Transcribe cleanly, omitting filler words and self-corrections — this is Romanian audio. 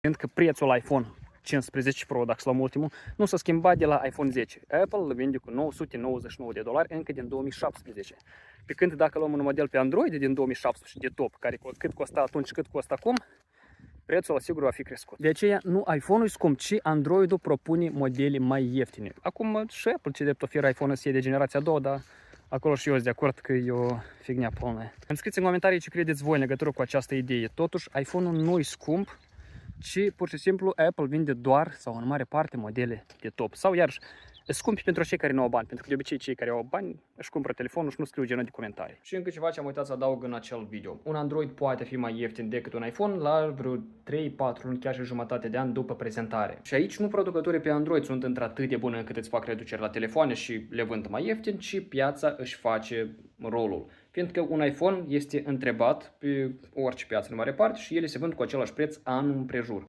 Fiindcă prețul iPhone 15 Pro, dacă luăm ultimul, nu s-a schimbat de la iPhone 10. Apple îl vinde cu $999 încă din 2017. Pe când dacă luăm un model pe Android din 2017 de top, care cât costa atunci, cât costă acum, prețul sigur va fi crescut. De aceea nu iPhone-ul e scump, ci Android-ul propune modele mai ieftine. Acum și Apple ce drept oferă iPhone SE de generația a doua, dar acolo și eu sunt de acord că e o fignia polnă. Îmi scrieți în comentarii ce credeți voi în legătură cu această idee. Totuși, iPhone-ul nu e scump, ci pur și simplu Apple vinde doar sau în mare parte modele de top. Sau iarăși, scumpi pentru cei care nu au bani, pentru că de obicei cei care au bani își cumpără telefonul și nu scriu genul de comentarii. Și încă ceva ce am uitat să adaug în acel video. Un Android poate fi mai ieftin decât un iPhone la vreo 3-4 luni, chiar și jumătate de an după prezentare. Și aici nu producătorii pe Android sunt într-atât de buni încât îți fac reduceri la telefoane și le vând mai ieftin, ci piața își face rolul. Fiindcă un iPhone este întrebat pe orice piață în mare parte și ele se vând cu același preț anul împrejur.